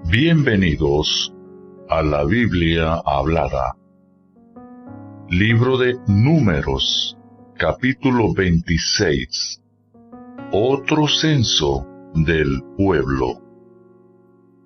Bienvenidos a la Biblia hablada. Libro de Números, capítulo 26. Otro censo del pueblo.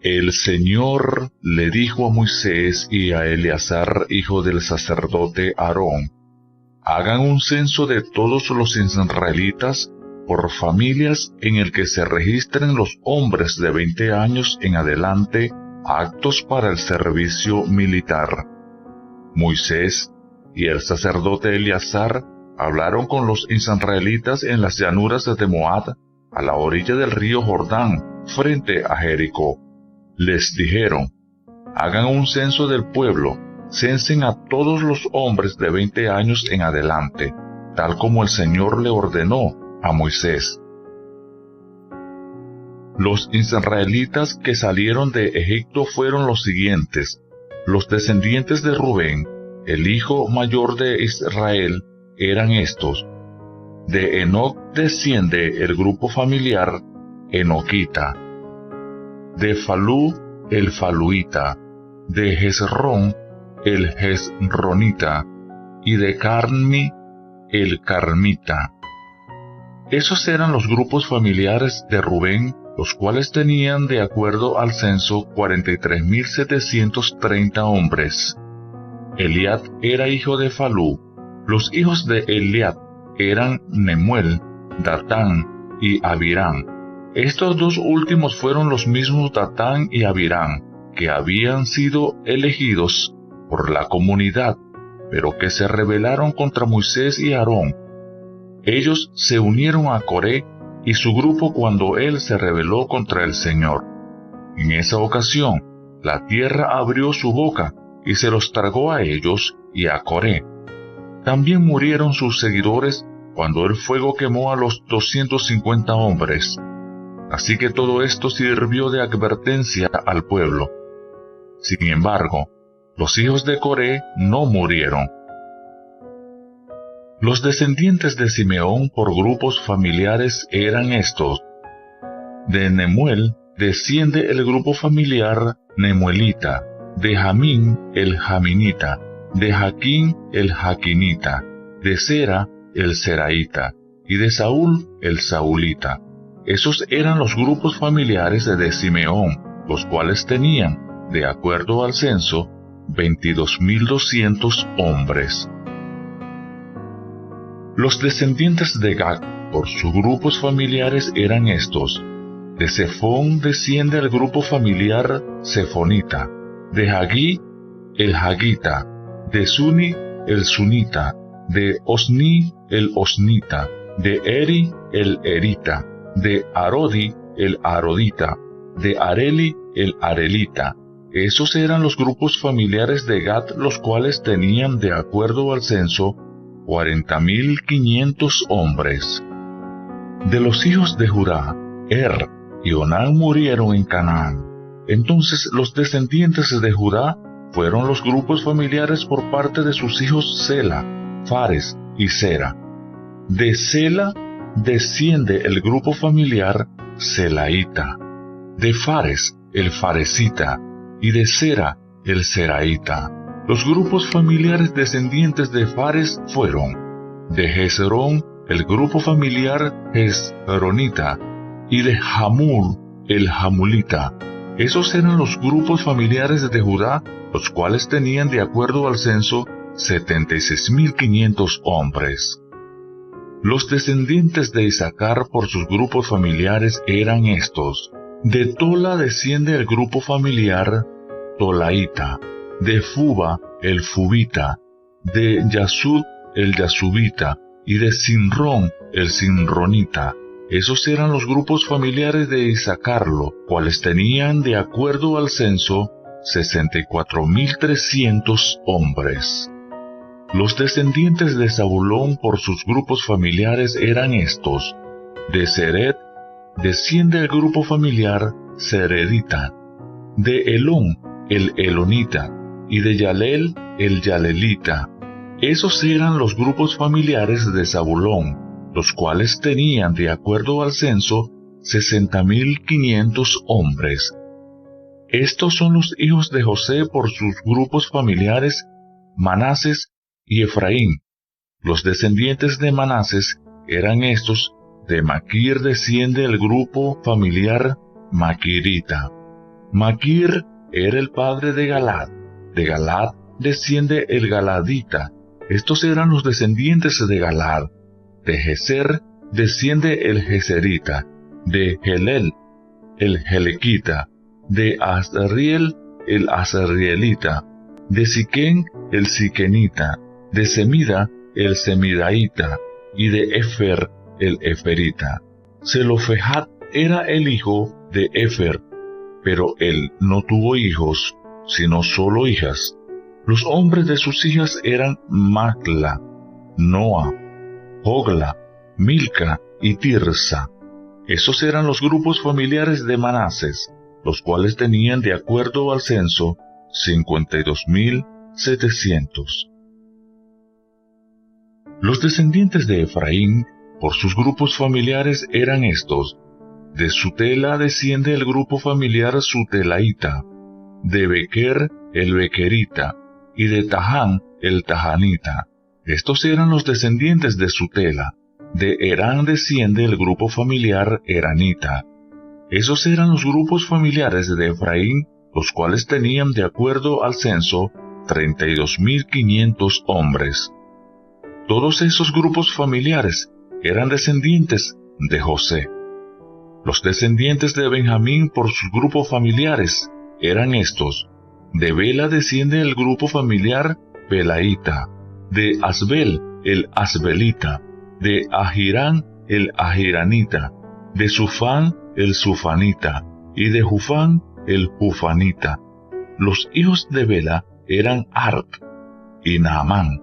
El Señor le dijo a Moisés y a Eleazar, hijo del sacerdote Aarón: hagan un censo de todos los israelitas por familias en el que se registren los hombres de 20 años en adelante aptos para el servicio militar. Moisés y el sacerdote Eleazar hablaron con los israelitas en las llanuras de Moab, a la orilla del río Jordán, frente a Jericó. Les dijeron: hagan un censo del pueblo, censen a todos los hombres de 20 años en adelante, tal como el Señor le ordenó a Moisés. Los israelitas que salieron de Egipto fueron los siguientes: los descendientes de Rubén, el hijo mayor de Israel, eran estos. De Enoc desciende el grupo familiar enoquita. De Falú, el faluita. De Hezrón, el hezronita. Y de Carmi, el carmita. Esos eran los grupos familiares de Rubén, los cuales tenían, de acuerdo al censo, 43.730 hombres. Eliad era hijo de Falú. Los hijos de Eliad eran Nemuel, Datán y Abirán. Estos dos últimos fueron los mismos Datán y Abirán, que habían sido elegidos por la comunidad, pero que se rebelaron contra Moisés y Aarón. Ellos se unieron a Coré y su grupo cuando él se rebeló contra el Señor. En esa ocasión, la tierra abrió su boca y se los tragó a ellos y a Coré. También murieron sus seguidores cuando el fuego quemó a los 250 hombres. Así que todo esto sirvió de advertencia al pueblo. Sin embargo, los hijos de Coré no murieron. Los descendientes de Simeón por grupos familiares eran estos. De Nemuel desciende el grupo familiar nemuelita, de Jamín el jaminita, de Jaquín el jaquinita, de Zera el zeraíta, y de Saúl el saulita. Esos eran los grupos familiares de Simeón, los cuales tenían, de acuerdo al censo, 22.200 hombres. Los descendientes de Gad por sus grupos familiares eran estos. De Sefón desciende el grupo familiar sefonita, de Hagí el hagita, de Suni el sunita, de Osni el osnita, de Eri el erita, de Arodi el arodita, de Areli el arelita. Esos eran los grupos familiares de Gad, los cuales tenían, de acuerdo al censo, 40.500 hombres. De los hijos de Judá, Er y Onán murieron en Canaán. Entonces los descendientes de Judá fueron los grupos familiares por parte de sus hijos Sela, Fares y Zera. De Sela desciende el grupo familiar selaíta, de Fares el faresita y de Zera el zeraíta. Los grupos familiares descendientes de Fares fueron: de Hezrón el grupo familiar hezronita y de Hamul el hamulita. Esos eran los grupos familiares de Judá, los cuales tenían, de acuerdo al censo, 76.500 hombres. Los descendientes de Isaacar por sus grupos familiares eran estos. De Tola desciende el grupo familiar tolaíta, de Fuba el fubita, de Yasud el yasubita y de Sinrón el sinronita. Esos eran los grupos familiares de Isaacar, los cuales tenían, de acuerdo al censo, 64.300 hombres. Los descendientes de Zabulón por sus grupos familiares eran estos. De Seret desciende el grupo familiar seredita, de Elón el elonita y de Yalel el yalelita. Esos eran los grupos familiares de Zabulón, los cuales tenían, de acuerdo al censo, 60.500 hombres. Estos son los hijos de José por sus grupos familiares, Manases y Efraín. Los descendientes de Manases eran estos: de Maquir desciende el grupo familiar maquirita. Maquir era el padre de Galad. De Galad desciende el galadita. Estos eran los descendientes de Galad. De Geser desciende el geserita. De Helel, el helequita. De Asriel, el asrielita. De Siquén, el siquenita. De Semida, el semidaíta. Y de Efer, el eferita. Zelofehad era el hijo de Efer, pero él no tuvo hijos, sino solo hijas. Los hombres de sus hijas eran Macla, Noa, Hogla, Milca y Tirsa. Esos eran los grupos familiares de Manases, los cuales tenían, de acuerdo al censo, 52.700. Los descendientes de Efraín, por sus grupos familiares, eran estos: de Sutela desciende el grupo familiar sutelaíta, de Bequer el bequerita, y de Tahán el tajanita. Estos eran los descendientes de Sutela. De Herán desciende el grupo familiar eranita. Esos eran los grupos familiares de Efraín, los cuales tenían, de acuerdo al censo, 32.500 hombres. Todos esos grupos familiares eran descendientes de José. Los descendientes de Benjamín por sus grupos familiares eran estos: de Bela desciende el grupo familiar belaíta, de Asbel el asbelita, de Ahirán el ahiranita, de Sufán el sufanita, y de Jufán el jufanita. Los hijos de Bela eran Ard y Naamán.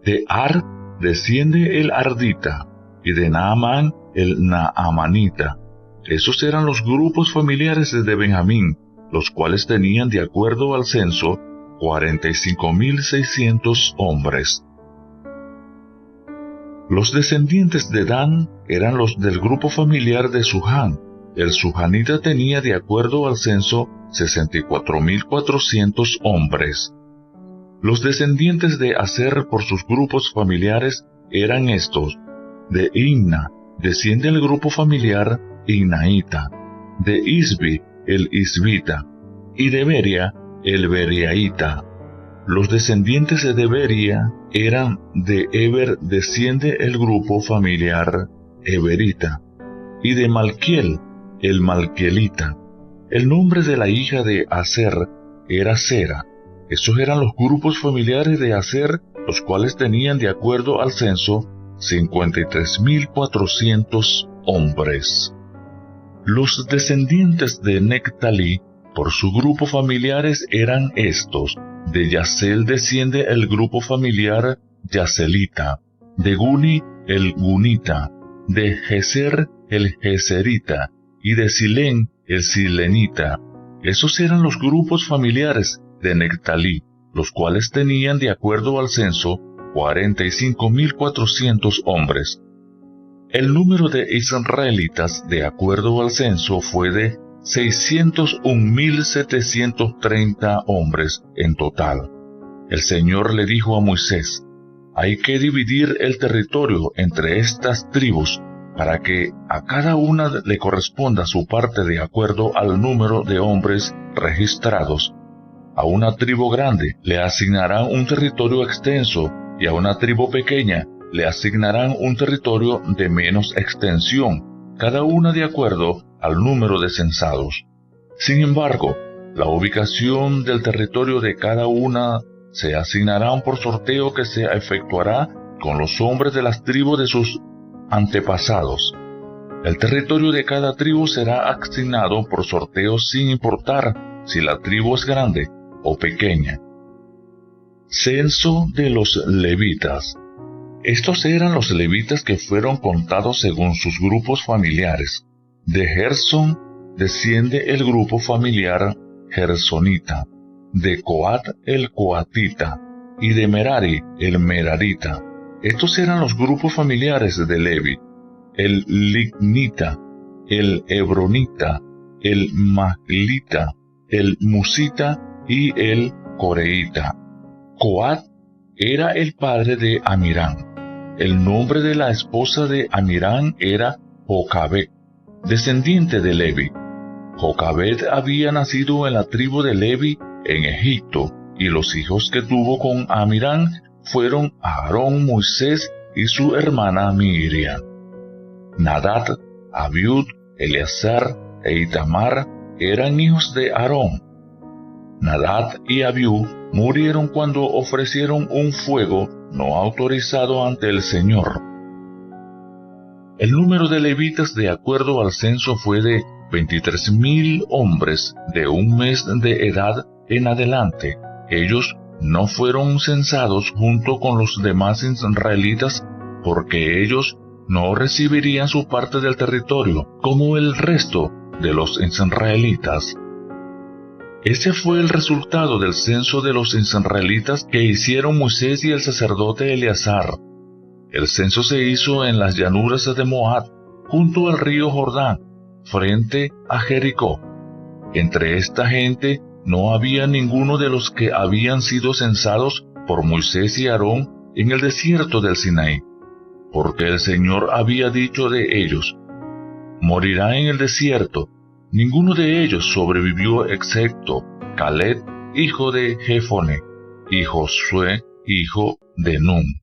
De Ard desciende el ardita, y de Naamán el naamanita. Esos eran los grupos familiares de Benjamín, los cuales tenían, de acuerdo al censo, 45.600 hombres. Los descendientes de Dan eran los del grupo familiar de Suhán. El suhanita tenía, de acuerdo al censo, 64.400 hombres. Los descendientes de Aser por sus grupos familiares eran estos: de Imna desciende el grupo familiar Ignaíta, de Isbi el isbita, y de Beria el beriaíta. Los descendientes de Beria eran: de Eber desciende el grupo familiar eberita, y de Malquiel el malquielita. El nombre de la hija de Aser era Sera. Esos eran los grupos familiares de Aser, los cuales tenían, de acuerdo al censo, 53.400 hombres. Los descendientes de Nectalí, por su grupo familiares, eran estos: de Yasel desciende el grupo familiar yaselita, de Guni el gunita, de Geser el geserita, y de Silén el silenita. Esos eran los grupos familiares de Nectalí, los cuales tenían, de acuerdo al censo, 45.400 hombres. El número de israelitas, de acuerdo al censo, fue de 601.730 hombres en total. El Señor le dijo a Moisés: hay que dividir el territorio entre estas tribus, para que a cada una le corresponda su parte de acuerdo al número de hombres registrados. A una tribu grande le asignarán un territorio extenso, y a una tribu pequeña le asignarán un territorio de menos extensión, cada una de acuerdo al número de censados. Sin embargo, la ubicación del territorio de cada una se asignará por sorteo que se efectuará con los hombres de las tribus de sus antepasados. El territorio de cada tribu será asignado por sorteo sin importar si la tribu es grande o pequeña. Censo de los levitas. Estos eran los levitas que fueron contados según sus grupos familiares. De Gersón desciende el grupo familiar gersonita, de Coat el coatita, y de Merari el merarita. Estos eran los grupos familiares de Levi: el lignita, el hebronita, el maglita, el musita y el coreíta. Coat era el padre de Amirán. El nombre de la esposa de Amirán era Jocabed, descendiente de Levi. Jocabed había nacido en la tribu de Levi en Egipto, y los hijos que tuvo con Amirán fueron Aarón, Moisés y su hermana Miriam. Nadab, Abiud, Eleazar e Itamar eran hijos de Aarón. Nadab y Abiú murieron cuando ofrecieron un fuego no autorizado ante el Señor. El número de levitas de acuerdo al censo fue de 23,000 hombres de un mes de edad en adelante. Ellos no fueron censados junto con los demás israelitas porque ellos no recibirían su parte del territorio como el resto de los israelitas. Ese fue el resultado del censo de los israelitas que hicieron Moisés y el sacerdote Eleazar. El censo se hizo en las llanuras de Moab, junto al río Jordán, frente a Jericó. Entre esta gente no había ninguno de los que habían sido censados por Moisés y Aarón en el desierto del Sinaí, porque el Señor había dicho de ellos: morirán en el desierto. Ninguno de ellos sobrevivió excepto Caleb, hijo de Jefone, y Josué, hijo de Nun.